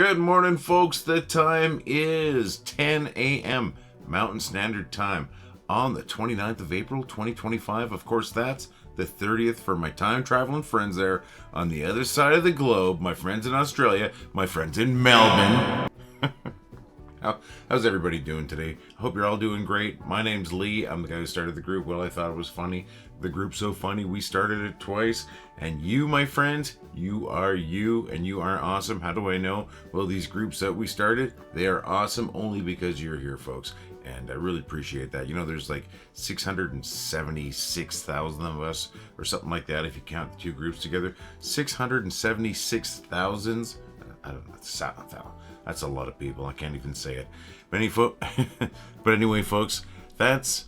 Good morning, folks. The time is 10 a.m. Mountain Standard Time on the 29th of April, 2025. Of course, that's the 30th for my time-traveling friends there on the other side of the globe. My friends in Australia, my friends in Melbourne. How's everybody doing today? I hope you're all doing great. My name's Lee. I'm the guy who started the group. Well, I thought it was funny. The group's so funny, we started it twice. And you, my friends, you and you are awesome. How do I know? Well, these groups that we started, they are awesome only because you're here, folks. And I really appreciate that. You know, there's like 676,000 of us or something like that if you count the two groups together. 676,000. I don't know. That's a lot of people. I can't even say it. But anyway, folks, that's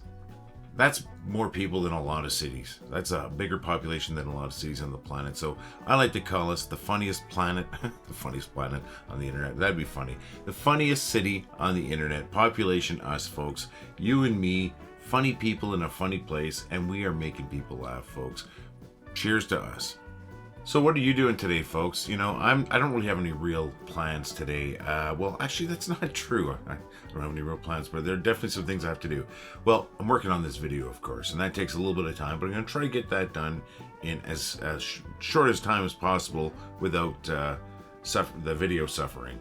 more people than a lot of cities. That's a bigger population than a lot of cities on the planet. So I like to call us the funniest planet, the funniest planet on the internet. That'd be funny. The funniest city on the internet. Population, us, folks. You and me, funny people in a funny place, and we are making people laugh, folks. Cheers to us. So what are you doing today, folks? You know, I don't really have any real plans today. Well, actually, that's not true. I don't have any real plans, but there are definitely some things I have to do. Well, I'm working on this video, of course, and that takes a little bit of time, but I'm going to try to get that done in as short as time as possible without the video suffering.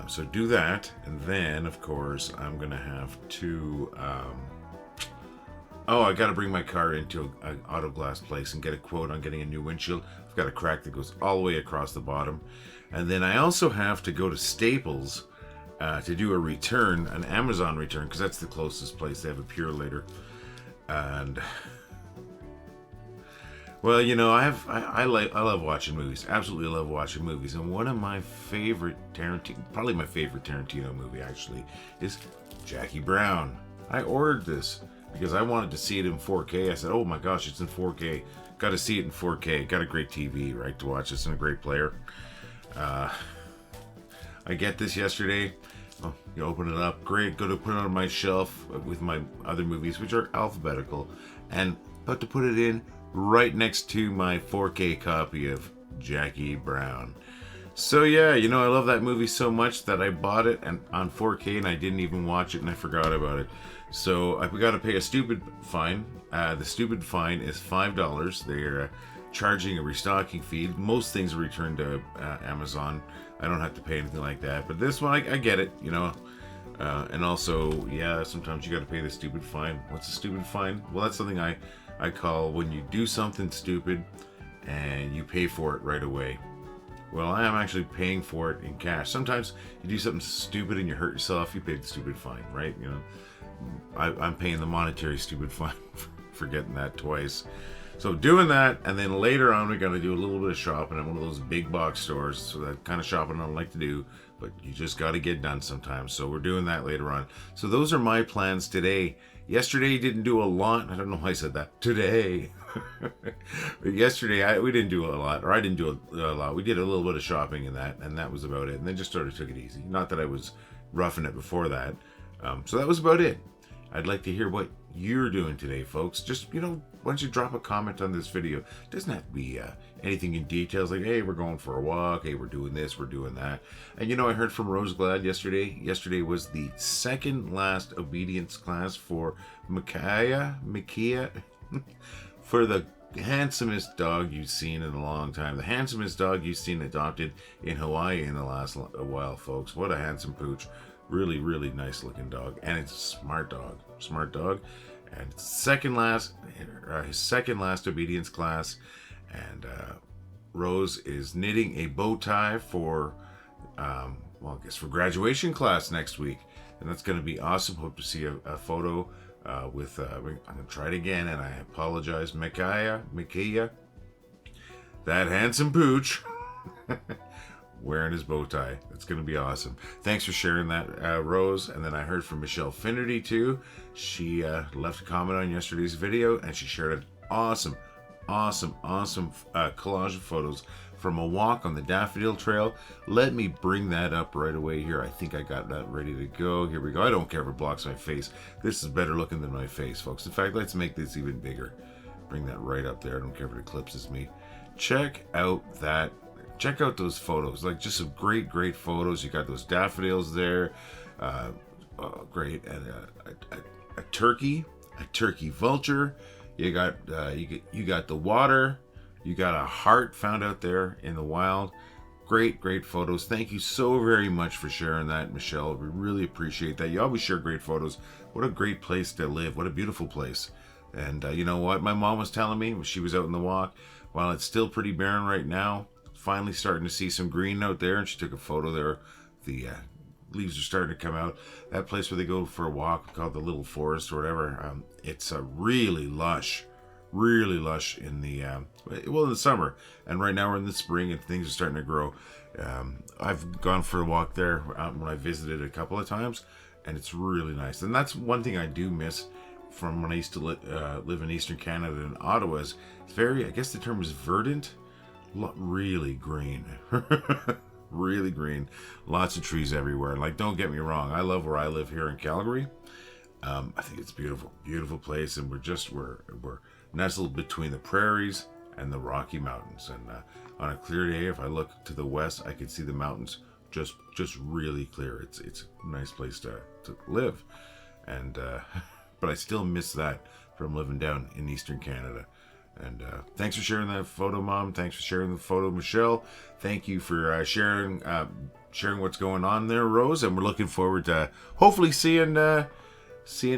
So do that, and then, of course, I'm going to have to... I got to bring my car into an auto glass place and get a quote on getting a new windshield. I've got a crack that goes all the way across the bottom. And then I also have to go to Staples to do a return, an Amazon return, because that's the closest place. They have a Purolator. And, well, you know, I love watching movies. Absolutely love watching movies. And one of my favorite probably my favorite Tarantino movie, actually, is Jackie Brown. I ordered this because I wanted to see it in 4K. I said, oh my gosh, it's in 4K. Got to see it in 4K. Got a great TV, right, to watch this, and a great player. I get this yesterday. Oh, you open it up. Great. Go to put it on my shelf with my other movies, which are alphabetical. And about to put it in right next to my 4K copy of Jackie Brown. So yeah, you know, I love that movie so much that I bought it on 4K and I didn't even watch it and I forgot about it. So we got to pay a stupid fine. The stupid fine is $5. They're charging a restocking fee. Most things are returned to Amazon. I don't have to pay anything like that. But this one, I get it, you know. And also, yeah, sometimes you got to pay the stupid fine. What's a stupid fine? Well, that's something I call when you do something stupid and you pay for it right away. Well, I am actually paying for it in cash. Sometimes you do something stupid and you hurt yourself, you pay the stupid fine, right? You know, I'm paying the monetary stupid fine for getting that twice. So doing that, and then later on we got to do a little bit of shopping at one of those big box stores. So that kind of shopping I don't like to do, but you just got to get done sometimes. So we're doing that later on. So those are my plans today. Yesterday didn't do a lot. I don't know why I said that. Today. But yesterday we didn't do a lot, or I didn't do a lot. We did a little bit of shopping and that was about it. And then just sort of took it easy. Not that I was roughing it before that. So that was about it. I'd like to hear what you're doing today, folks. Just, you know, why don't you drop a comment on this video? It doesn't have to be anything in details like, hey, we're going for a walk. Hey, we're doing this, we're doing that. And, you know, I heard from Rose Glad yesterday. Yesterday was the second last obedience class for Micaiah, for the handsomest dog you've seen in a long time. The handsomest dog you've seen adopted in Hawaii in the last while, folks. What a handsome pooch. Really, really nice looking dog. And it's a smart dog. And it's his second last obedience class. And Rose is knitting a bow tie for, I guess for graduation class next week. And that's going to be awesome. Hope to see a photo I'm going to try it again. And I apologize, Micaiah, that handsome pooch. Wearing his bow tie. It's going to be awesome. Thanks for sharing that, Rose. And then I heard from Michelle Finnerty too. She left a comment on yesterday's video and she shared an awesome collage of photos from a walk on the Daffodil Trail. Let me bring that up right away here. I think I got that ready to go. Here we go. I don't care if it blocks my face. This is better looking than my face, folks. In fact, let's make this even bigger. Bring that right up there. I don't care if it eclipses me. Check out that check out those photos. Like, just some great photos. You got those daffodils there. Great. And a turkey vulture. You got you got the water. You got a heart found out there in the wild. Great photos. Thank you so very much for sharing that, Michelle. We really appreciate that. You always share great photos. What a great place to live. What a beautiful place. And you know what? My mom was telling me when she was out in the walk, while it's still pretty barren right now, finally starting to see some green out there, and she took a photo there. The leaves are starting to come out. That place where they go for a walk, called the Little Forest or whatever, it's a really lush in the in the summer, and right now we're in the spring and things are starting to grow. I've gone for a walk there when I visited a couple of times, and it's really nice. And that's one thing I do miss from when I used to live in Eastern Canada in Ottawa. Is it's very, I guess the term is verdant, really green. Really green, lots of trees everywhere. Like, don't get me wrong, I love where I live here in Calgary. I think it's beautiful place, and we're nestled between the prairies and the Rocky Mountains. And on a clear day, if I look to the west, I can see the mountains just really clear. It's a nice place to live, and but I still miss that from living down in Eastern Canada. And thanks for sharing that photo, Mom. Thanks for sharing the photo, Michelle. Thank you for sharing what's going on there, Rose. And we're looking forward to hopefully seeing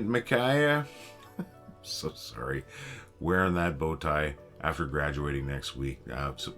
Micaiah. So sorry, wearing that bow tie after graduating next week.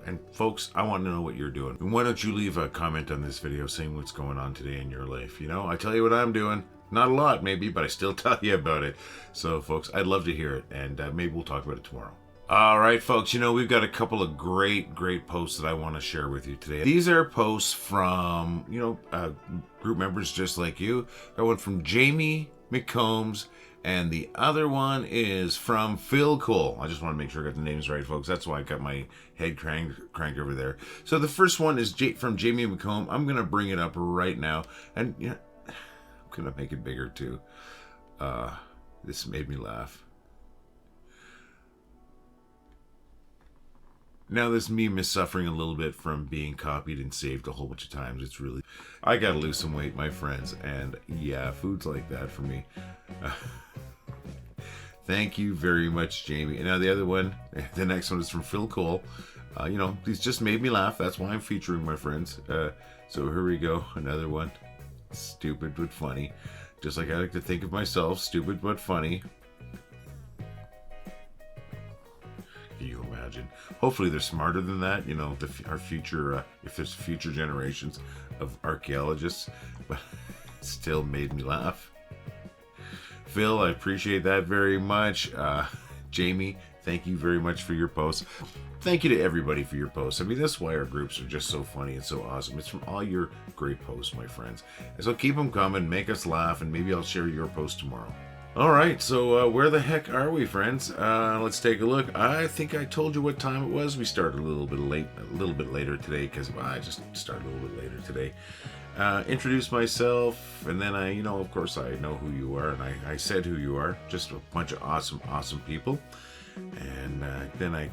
And folks, I want to know what you're doing. And why don't you leave a comment on this video saying what's going on today in your life? You know, I tell you what I'm doing. Not a lot, maybe, but I still tell you about it. So, folks, I'd love to hear it, and maybe we'll talk about it tomorrow. All right, folks, you know, we've got a couple of great posts that I want to share with you today. These are posts from, you know, group members just like you. Got one from Jamie McCombs, and the other one is from Phil Cole. I just want to make sure I got the names right, folks. That's why I got my head cranked over there. So the first one is from Jamie McComb. I'm going to bring it up right now, and, you know, I'm going to make it bigger, too. This made me laugh. Now, this meme is suffering a little bit from being copied and saved a whole bunch of times. It's really... I gotta lose some weight, my friends. And yeah, food's like that for me. Thank you very much, Jamie. And now the other one, the next one is from Phil Cole. You know, these just made me laugh. That's why I'm featuring my friends. So here we go. Another one. Stupid but funny. Just like I like to think of myself. Stupid but funny. Can you imagine? Hopefully they're smarter than that, you know, our future, if there's future generations of archaeologists, but it still made me laugh. Phil, I appreciate that very much. Jamie, thank you very much for your posts. Thank you to everybody for your posts. I mean, that's why our groups are just so funny and so awesome. It's from all your great posts, my friends. And so keep them coming, make us laugh, and maybe I'll share your post tomorrow. All right, so where the heck are we, friends? Let's take a look. I think I told you what time it was. We started a little bit later today, because I just started a little bit later today. Introduce myself, and then I, you know, of course, I know who you are, and I said who you are. Just a bunch of awesome people. And then I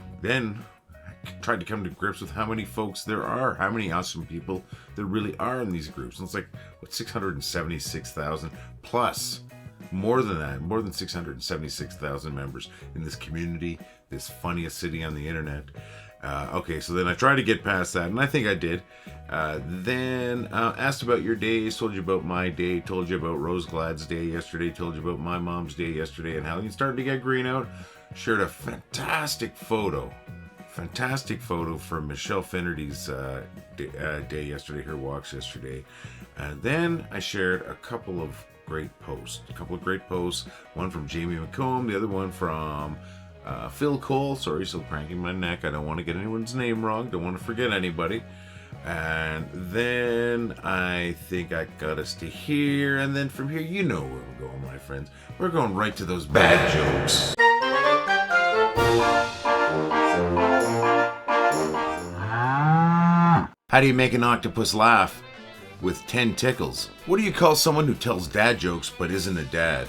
tried to come to grips with how many folks there are, how many awesome people there really are in these groups. And it's like, what, 676,000 plus. More than that, more than 676,000 members in this community, this funniest city on the internet. Okay, so then I tried to get past that, and I think I did. Then asked about your days, told you about my day, told you about Rose Glad's day yesterday, told you about my mom's day yesterday, and how you started to get green out. Shared a fantastic photo from Michelle Finnerty's day yesterday, her walks yesterday. And then I shared a couple of great posts. One from Jamie McComb, the other one from Phil Cole. Sorry, still cranking my neck. I don't want to get anyone's name wrong. Don't want to forget anybody. And then I think I got us to here. And then from here, you know where we're going, my friends. We're going right to those bad jokes. How do you make an octopus laugh? With 10 tickles. What do you call someone who tells dad jokes but isn't a dad?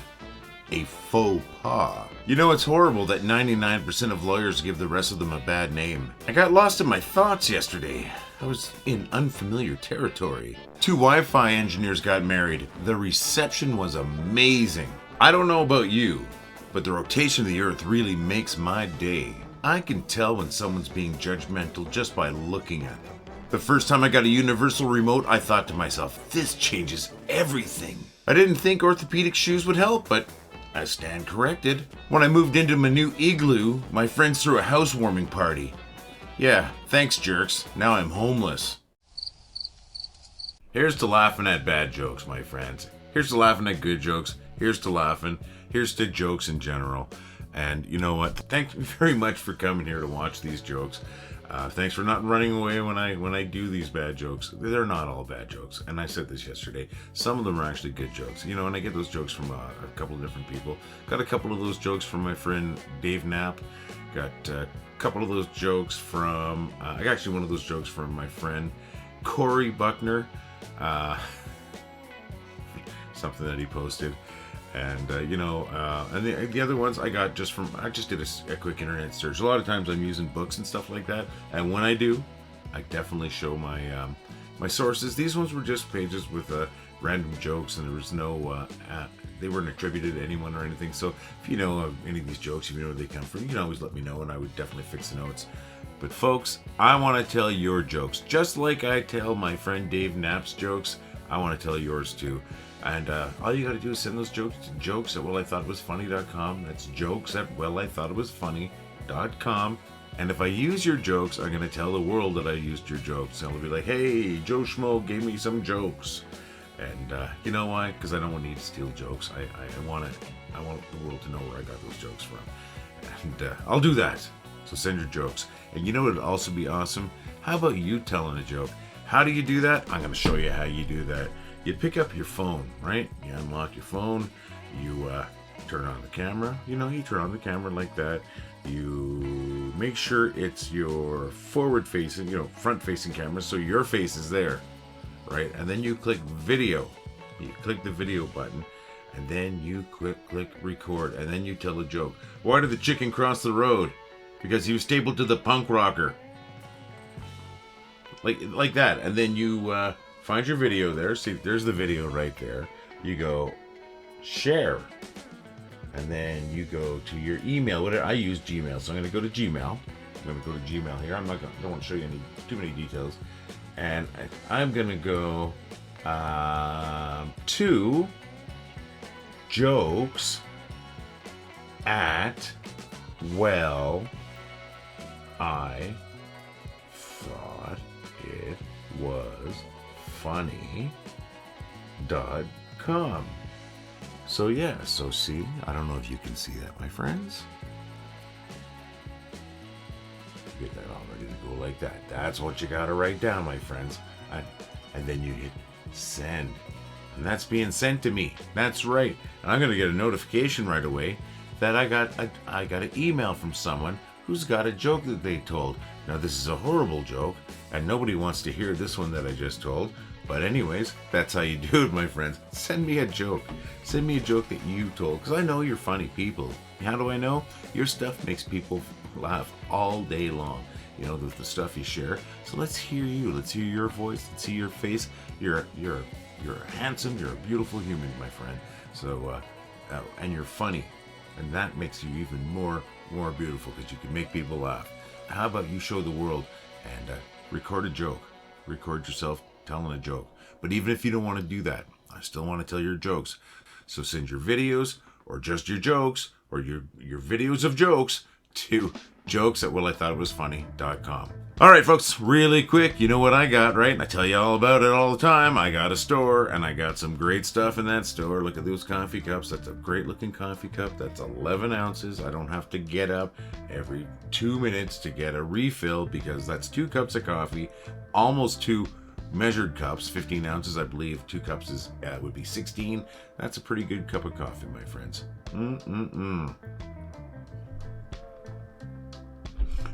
a faux pas. You know, it's horrible that 99% of lawyers give the rest of them a bad name. I got lost in my thoughts yesterday. I was in unfamiliar territory. 2 Wi-Fi engineers got married. The reception was amazing. I don't know about you, but the rotation of the earth really makes my day. I can tell when someone's being judgmental just by looking at them. The first time I got a universal remote, I thought to myself, this changes everything. I didn't think orthopedic shoes would help, but I stand corrected. When I moved into my new igloo, my friends threw a housewarming party. Yeah, thanks jerks. Now I'm homeless. Here's to laughing at bad jokes, my friends. Here's to laughing at good jokes. Here's to laughing. Here's to jokes in general. And you know what? Thank you very much for coming here to watch these jokes. Thanks for not running away when I do these bad jokes. They're not all bad jokes. And I said this yesterday. Some of them are actually good jokes. You know, and I get those jokes from a couple of different people. Got a couple of those jokes from my friend Dave Knapp. Got a couple of those jokes from... I got actually one of those jokes from my friend Corey Buckner. Something that he posted. And, and the other ones I got just from, I just did a quick internet search. A lot of times I'm using books and stuff like that. And when I do, I definitely show my my sources. These ones were just pages with random jokes, and there was no, they weren't attributed to anyone or anything. So if you know of any of these jokes, if you know where they come from, you can always let me know, and I would definitely fix the notes. But folks, I want to tell your jokes. Just like I tell my friend Dave Knapp's jokes, I want to tell yours too. And all you got to do is send those jokes to jokes@wellithoughtitwasfunny.com. That's jokes@wellithoughtitwasfunny.com. And if I use your jokes, I'm going to tell the world that I used your jokes. And I'll be like, hey, Joe Schmo gave me some jokes. And you know why? Because I don't need to steal jokes. I want the world to know where I got those jokes from. And I'll do that. So send your jokes. And you know what would also be awesome? How about you telling a joke? How do you do that? I'm going to show you how you do that. You pick up your phone, right? You unlock your phone. You turn on the camera. You turn on the camera like that. You make sure it's your forward-facing, front-facing camera, so your face is there, right? And then you click video. You click the video button, and then you click record, and then you tell a joke. Why did the chicken cross the road? Because he was stapled to the punk rocker. Like that, and then you find your video there. See, there's the video right there. You go share, and then you go to your email. I use Gmail, so I'm going to go to Gmail. Here. Don't want to show you too many details, and I'm going to go to jokes at I thought it was funny.com. So yeah, see, I don't know if you can see that, my friends. Get that all ready to go like that. That's what you gotta write down, my friends. And then you hit send. And that's being sent to me. That's right. And I'm gonna get a notification right away that I got an email from someone who's got a joke that they told. Now this is a horrible joke, and nobody wants to hear this one that I just told. But anyways, that's how you do it, my friends. Send me a joke. Send me a joke that you told, because I know you're funny people. How do I know? Your stuff makes people laugh all day long. The stuff you share. So let's hear you. Let's hear your voice. Let's see your face. You're handsome. You're a beautiful human, my friend. So, and you're funny. And that makes you even more beautiful, because you can make people laugh. How about you show the world and record a joke? Record yourself telling a joke. But even if you don't want to do that, I still want to tell your jokes. So send your videos, or just your jokes, or your videos of jokes to jokes@wellithoughtitwasfunny.com. All right, folks, really quick, you know what I got, right? I tell you all about it all the time. I got a store, and I got some great stuff in that store. Look at those coffee cups. That's a great looking coffee cup. That's 11 ounces. I don't have to get up every 2 minutes to get a refill, because that's 2 cups of coffee, almost 2 measured cups, 15 ounces, I believe. 2 cups would be 16. That's a pretty good cup of coffee, my friends.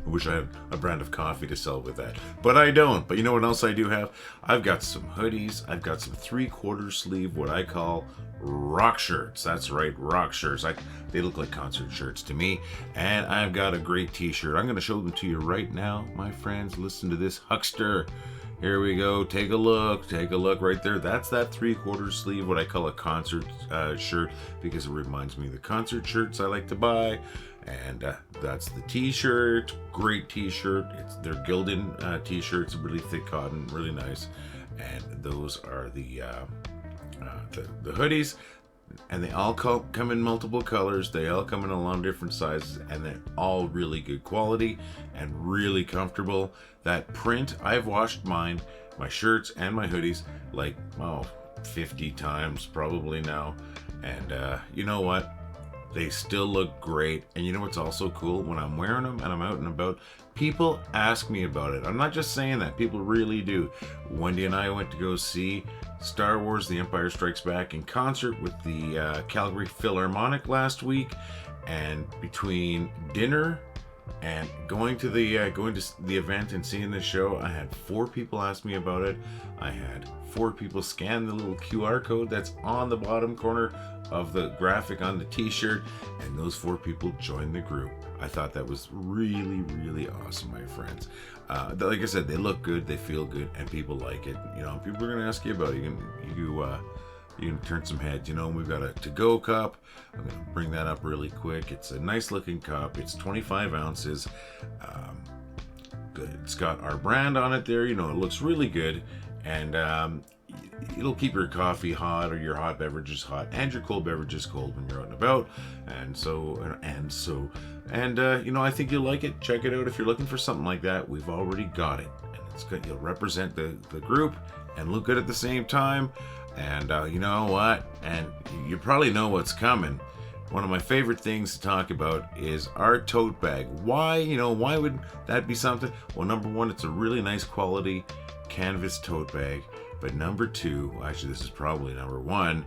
I wish I had a brand of coffee to sell with that, but I don't. But you know what else I do have? I've got some hoodies. I've got some 3/4 sleeve, what I call rock shirts. That's right, rock shirts. They look like concert shirts to me. And I've got a great t-shirt. I'm going to show them to you right now, my friends. Listen to this huckster. Here we go. Take a look. Take a look right there. That's that 3/4 sleeve, what I call a concert shirt, because it reminds me of the concert shirts I like to buy. And that's the t-shirt. Great t-shirt. They're Gildan t-shirts, really thick cotton, really nice. And those are the hoodies. And they all come in multiple colors. They all come in a lot of different sizes, and they're all really good quality and really comfortable. That print, I've washed mine, my shirts and my hoodies, like 50 times probably now. And you know what? They still look great. And you know what's also cool? When I'm wearing them and I'm out and about, people ask me about it. I'm not just saying that. People really do. Wendy and I went to go see Star Wars: The Empire Strikes Back in concert with the Calgary Philharmonic last week. And between dinner and going to the event and seeing the show, I had 4 people ask me about it. I had 4 people scan the little QR code that's on the bottom corner of the graphic on the t-shirt, and those 4 people joined the group. I thought that was really, really awesome, my friends. Like I said, they look good, they feel good, and people like it. You know, people are going to ask you about it. You can turn some heads. You know, we've got a to-go cup. I'm going to bring that up really quick. It's a nice looking cup. It's 25 ounces. It's got our brand on it there. You know, it looks really good. And it'll keep your coffee hot, or your hot beverages hot, and your cold beverages cold when you're out and about. And you know, I think you'll like it. Check it out if you're looking for something like that. We've already got it, and it's good. You'll represent the group and look good at the same time. And you know what? And you probably know what's coming. One of my favorite things to talk about is our tote bag. Why would that be something? Well, number one, it's a really nice quality canvas tote bag. But number 2, actually this is probably number 1,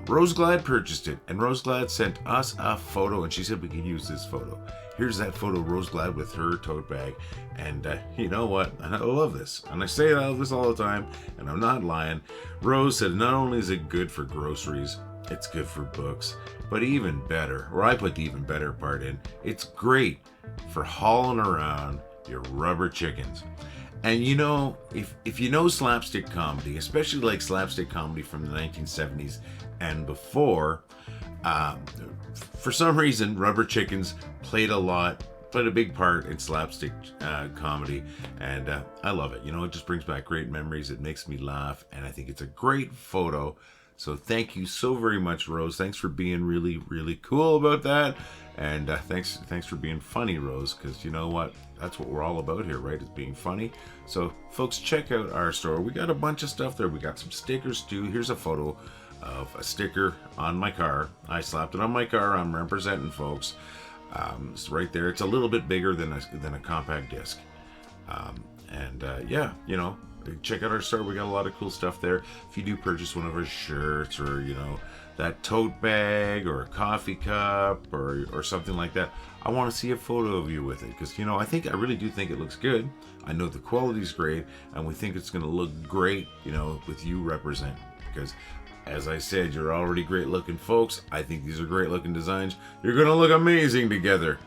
Rose Glad purchased it, and Rose Glad sent us a photo, and she said we could use this photo. Here's that photo of Rose Glad with her tote bag. And you know what? I love this. And I say I love this all the time, and I'm not lying. Rose said not only is it good for groceries, it's good for books, but even better, or I put the even better part in, it's great for hauling around your rubber chickens. And you know, if you know slapstick comedy, especially like slapstick comedy from the 1970s and before, for some reason, rubber chickens played a big part in slapstick comedy, and I love it. You know, it just brings back great memories. It makes me laugh, and I think it's a great photo. So thank you so very much, Rose. Thanks for being really, really cool about that. And thanks for being funny, Rose, because you know what? That's what we're all about here, right? Is being funny. So, folks, check out our store. We got a bunch of stuff there. We got some stickers, too. Here's a photo of a sticker on my car. I slapped it on my car. I'm representing, folks. It's right there. It's a little bit bigger than a compact disc. Yeah, you know, check out our store. We got a lot of cool stuff there. If you do purchase one of our shirts, or you know, that tote bag or a coffee cup or something like that, I want to see a photo of you with it, because you know, I really do think it looks good. I know the quality's great, and we think it's going to look great, you know, with you representing, because as I said, you're already great looking folks. I think these are great looking designs. You're going to look amazing together.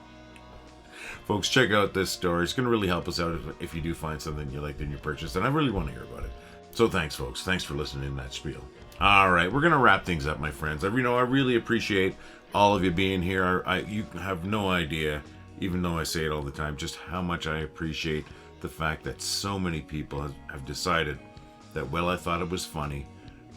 Folks, check out this store. It's going to really help us out if you do find something you like in your purchase, and I really want to hear about it. So thanks, folks. Thanks for listening to that spiel. All right, we're going to wrap things up, my friends. I really appreciate all of you being here. You have no idea, even though I say it all the time, just how much I appreciate the fact that so many people have decided that, well, I thought it was funny,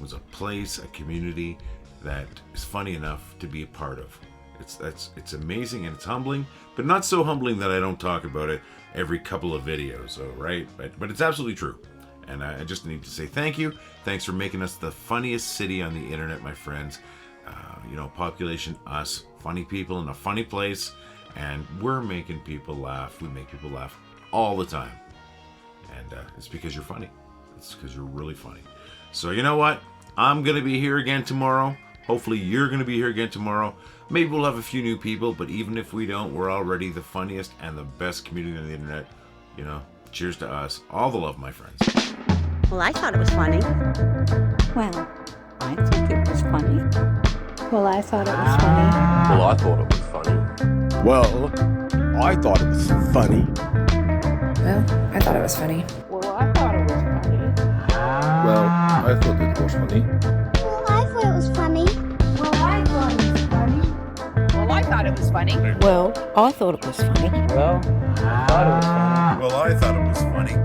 was a place, a community that is funny enough to be a part of. It's amazing, and it's humbling, but not so humbling that I don't talk about it every couple of videos, all right? But it's absolutely true. And I just need to say thank you. Thanks for making us the funniest city on the internet, my friends. You know, population, us, funny people in a funny place, and we're making people laugh. We make people laugh all the time. And it's because you're funny. It's because you're really funny. So you know what? I'm going to be here again tomorrow. Hopefully you're going to be here again tomorrow. Maybe we'll have a few new people, but even if we don't, we're already the funniest and the best community on the internet. You know, cheers to us. All the love, my friends. Well, I thought it was funny. Well, I think it was funny. Well, I thought it was funny. Well, I thought it was funny. Well, I thought it was funny. Well, I thought it was funny. Well, I thought it was funny. Well, I thought it was funny. Well, I thought it was funny. Well, I thought it was funny. Well, I thought it was funny. Well, I thought it was funny. Well, I thought it was funny. Well, I thought it was funny.